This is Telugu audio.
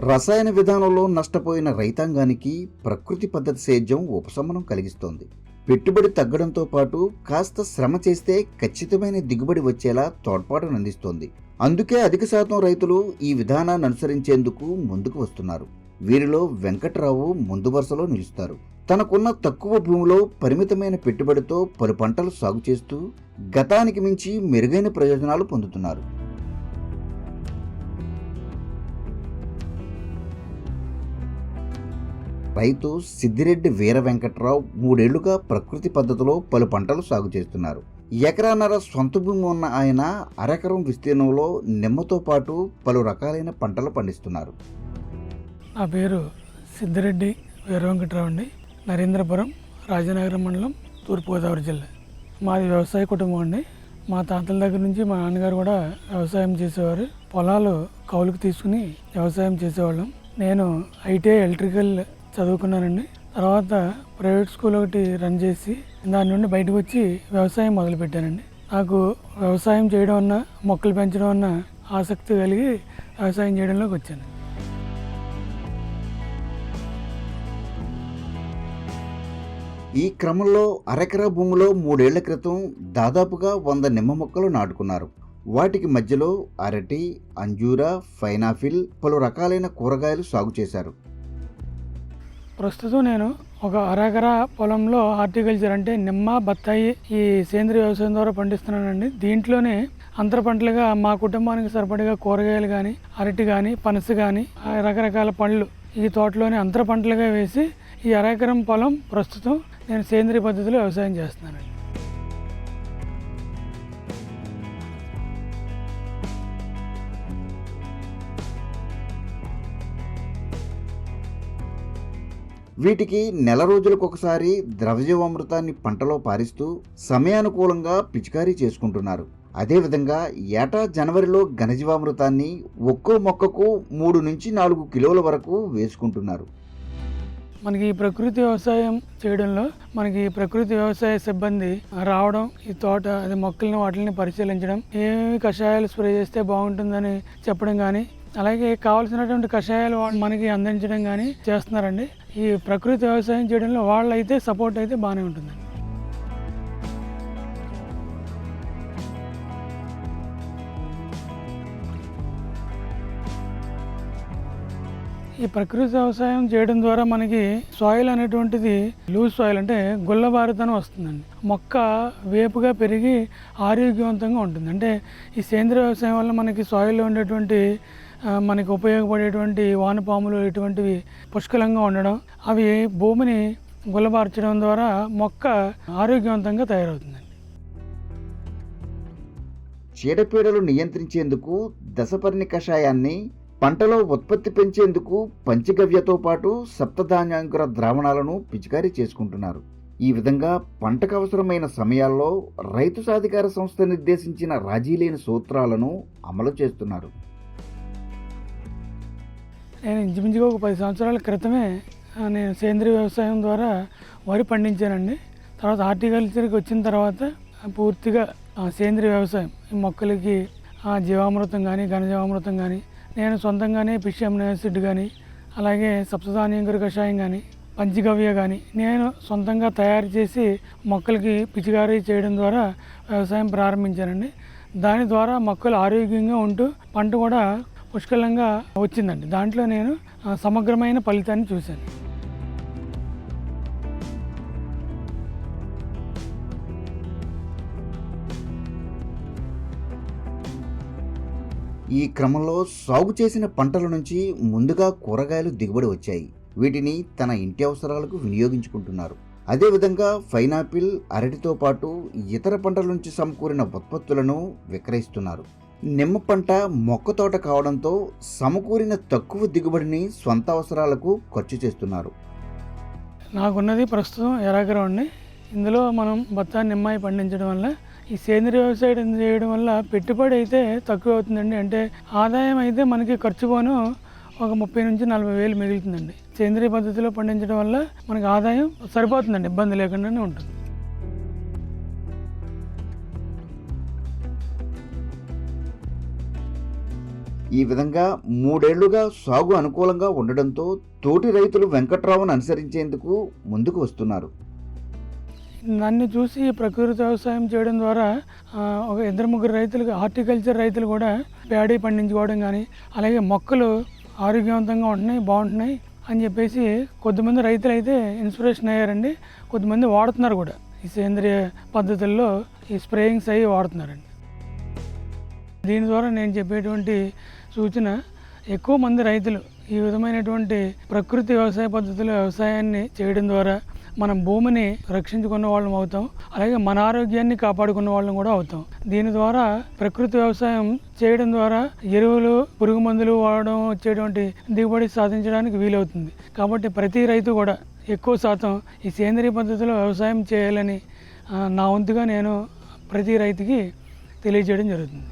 రసాయన విధానంలో నష్టపోయిన రైతాంగానికి ప్రకృతి పద్ధతి సేద్యం ఉపశమనం కలిగిస్తోంది. పెట్టుబడి తగ్గడంతో పాటు కాస్త శ్రమ చేస్తే ఖచ్చితమైన దిగుబడి వచ్చేలా తోడ్పాటును అందిస్తోంది. అందుకే అధిక శాతం రైతులు ఈ విధానాన్ని అనుసరించేందుకు ముందుకు వస్తున్నారు. వీరిలో వెంకట్రావు ముందు వరుసలో నిలుస్తారు. తనకున్న తక్కువ భూమిలో పరిమితమైన పెట్టుబడితో పలు పంటలు సాగు చేస్తూ గతానికి మించి మెరుగైన ప్రయోజనాలు పొందుతున్నారు. రైతు సిద్దిరెడ్డి వీర వెంకట్రావు 3 ఏళ్లుగా ప్రకృతి పద్ధతిలో పలు పంటలు సాగు చేస్తున్నారు. ఎకరాన్నర సొంత భూమి ఉన్న ఆయన అరెకరం విస్తీర్ణంలో నిమ్మతో పాటు పలు రకాలైన పంటలు పండిస్తున్నారు. నా పేరు సిద్దిరెడ్డి వీర వెంకట్రావు అండి. నరేంద్రపురం, రాజనగరం మండలం, తూర్పుగోదావరి జిల్లా. మాది వ్యవసాయ కుటుంబం అండి. మా తాతల దగ్గర నుంచి మా నాన్నగారు కూడా వ్యవసాయం చేసేవారు. పొలాలు కౌలుకు తీసుకుని వ్యవసాయం చేసేవాళ్ళం. నేను ఐటీఐ ఎలక్ట్రికల్ చదువుకున్నానండి. తర్వాత ప్రైవేట్ స్కూల్ ఒకటి రన్ చేసి దాని నుండి బయటకు వచ్చి వ్యవసాయం మొదలుపెట్టానండి. నాకు వ్యవసాయం చేయడం అన్న, మొక్కలు పెంచడం అన్న ఆసక్తి కలిగి వ్యవసాయం చేయడంలోకి వచ్చాను. ఈ క్రమంలో అరెకరా భూమిలో 3 ఏళ్ల క్రితం దాదాపుగా 100 నిమ్మ మొక్కలు నాటుకున్నారు. వాటికి మధ్యలో అరటి, అంజూర, పైనాపిల్, పలు రకాలైన కూరగాయలు సాగు చేశారు. ప్రస్తుతం నేను ఒక అరెకరా పొలంలో హార్టికల్చర్ అంటే నిమ్మ, బత్తాయి ఈ సేంద్రియ వ్యవసాయం ద్వారా పండిస్తున్నానండి. దీంట్లోనే అంతర పంటలుగా మా కుటుంబానికి సరిపడగా కూరగాయలు కానీ, అరటి కానీ, పనస కానీ, రకరకాల పండ్లు ఈ తోటలోనే అంతర పంటలుగా వేసి ఈ అరెకరం పొలం ప్రస్తుతం నేను సేంద్రియ పద్ధతిలో వ్యవసాయం చేస్తున్నానండి. వీటికి నెల రోజులకొకసారి ద్రవజీవామృతాన్ని పంటలో పారిస్తూ సమయానుకూలంగా పిచికారీ చేసుకుంటున్నారు. అదేవిధంగా ఏటా జనవరిలో ఘనజీవామృతాన్ని ఒక్కో మొక్కకు 3 నుంచి 4 కిలోల వరకు వేసుకుంటున్నారు. మనకి ప్రకృతి వ్యవసాయం చేయడంలో మనకి ప్రకృతి వ్యవసాయ సిబ్బంది రావడం, ఈ తోట అది మొక్కలను వాటిని పరిశీలించడం, ఏమేమి కషాయాలు స్ప్రే చేస్తే బాగుంటుందని చెప్పడం కానీ, అలాగే కావాల్సినటువంటి కషాయాలు మనకి అందించడం కానీ చేస్తున్నారండి. ఈ ప్రకృతి వ్యవసాయం చేయడంలో వాళ్ళైతే సపోర్ట్ అయితే బాగానే ఉంటుందండి. ఈ ప్రకృతి వ్యవసాయం చేయడం ద్వారా మనకి సాయిల్ అనేటువంటిది లూజ్ సాయిల్ అంటే గుల్లబారుతనం వస్తుందండి. మొక్క వేపుగా పెరిగి ఆరోగ్యవంతంగా ఉంటుంది. అంటే ఈ సేంద్రియ వ్యవసాయం వల్ల మనకి సాయిల్లో ఉండేటువంటి మనకి ఉపయోగపడేటువంటి వానపాములు ఇటువంటివి పుష్కలంగా ఉండడం, అవి భూమిని గుల్లబార్చడం ద్వారా మొక్క ఆరోగ్యవంతంగా తయారవుతుందండి. చీడపీడలు నియంత్రించేందుకు దశపర్ణి కషాయాన్ని, పంటలో ఉత్పత్తి పెంచేందుకు పంచగవ్యతో పాటు సప్తధాన్యాంకుర ద్రావణాలను పిచికారీ చేసుకుంటున్నారు. ఈ విధంగా పంటకు అవసరమైన సమయాల్లో రైతు సాధికార సంస్థ నిర్దేశించిన రాజీలేని సూత్రాలను అమలు చేస్తున్నారు. నేను ఇంచుమించుగా ఒక 10 సంవత్సరాల క్రితమే నేను సేంద్రియ వ్యవసాయం ద్వారా వరి పండించానండి. తర్వాత హార్టికల్చర్కి వచ్చిన తర్వాత పూర్తిగా సేంద్రియ వ్యవసాయం, ఈ మొక్కలకి జీవామృతం కానీ, ఘనజీవామృతం కానీ, నేను సొంతంగానే ఫిష్ అమినో యాసిడ్ కానీ, అలాగే సప్తధాన్యాంకుర కషాయం కానీ, పంచగవ్య కానీ నేను సొంతంగా తయారు చేసి మొక్కలకి పిచికారీ చేయడం ద్వారా వ్యవసాయం ప్రారంభించానండి. దాని ద్వారా మొక్కలు ఆరోగ్యంగా ఉంటూ పంట కూడా పుష్కలంగా వచ్చిందండి. దాంట్లో నేను సమగ్రమైన ఫలితాన్ని చూశాను. ఈ క్రమంలో సాగు చేసిన పంటల నుంచి ముందుగా కూరగాయలు దిగుబడి వచ్చాయి. వీటిని తన ఇంటి అవసరాలకు వినియోగించుకుంటున్నారు. అదేవిధంగా పైనాపిల్, అరటితో పాటు ఇతర పంటల నుంచి సమకూరిన ఉత్పత్తులను విక్రయిస్తున్నారు. నిమ్మ పంట మొక్క తోట కావడంతో సమకూరిన తక్కువ దిగుబడిని స్వంత అవసరాలకు ఖర్చు చేస్తున్నారు. నాకున్నది ప్రస్తుతం ఎకరం అండి. ఇందులో మనం బత్తాయి, నిమ్మాయి పండించడం వల్ల, ఈ సేంద్రియ వ్యవసాయం చేయడం వల్ల పెట్టుబడి అయితే తక్కువ అవుతుందండి. అంటే ఆదాయం అయితే మనకి ఖర్చు పోను ఒక 30 నుంచి 40 వేలు మిగులుతుందండి. సేంద్రియ పద్ధతిలో పండించడం వల్ల మనకి ఆదాయం సరిపోతుందండి, ఇబ్బంది లేకుండానే ఉంటుంది. ఈ ఈ విధంగా 3 ఏళ్లుగా సాగు అనుకూలంగా ఉండడంతో తోటి రైతులు వెంకట్రావును అనుసరించేందుకు ముందుకు వస్తున్నారు. నన్ను చూసి ప్రకృతి వ్యవసాయం చేయడం ద్వారా ఒక 2-3 రైతులకు, హార్టికల్చర్ రైతులు కూడా ప్యాడీ పండించుకోవడం కానీ, అలాగే మొక్కలు ఆరోగ్యవంతంగా ఉంటున్నాయి, బాగుంటున్నాయి అని చెప్పేసి కొద్దిమంది రైతులు అయితే ఇన్స్పిరేషన్ అయ్యారండి. కొద్దిమంది వాడుతున్నారు కూడా. ఈ సేంద్రియ పద్ధతుల్లో ఈ స్ప్రేయింగ్స్ అవి వాడుతున్నారండి. దీని ద్వారా నేను చెప్పేటువంటి సూచన, ఎక్కువ మంది రైతులు ఈ విధమైనటువంటి ప్రకృతి వ్యవసాయ పద్ధతుల వ్యవసాయాన్ని చేయడం ద్వారా మనం భూమిని రక్షించుకున్న వాళ్ళం అవుతాం, అలాగే మన ఆరోగ్యాన్ని కాపాడుకున్న వాళ్ళం కూడా అవుతాం. దీని ద్వారా ప్రకృతి వ్యవసాయం చేయడం ద్వారా ఎరువులు, పురుగు మందులు వాడడం వచ్చేటువంటి దిగుబడి సాధించడానికి వీలవుతుంది. కాబట్టి ప్రతి రైతు కూడా ఎక్కువ శాతం ఈ సేంద్రియ పద్ధతిలో వ్యవసాయం చేయాలని నా వంతుగా నేను ప్రతి రైతుకి తెలియజేయడం జరుగుతుంది.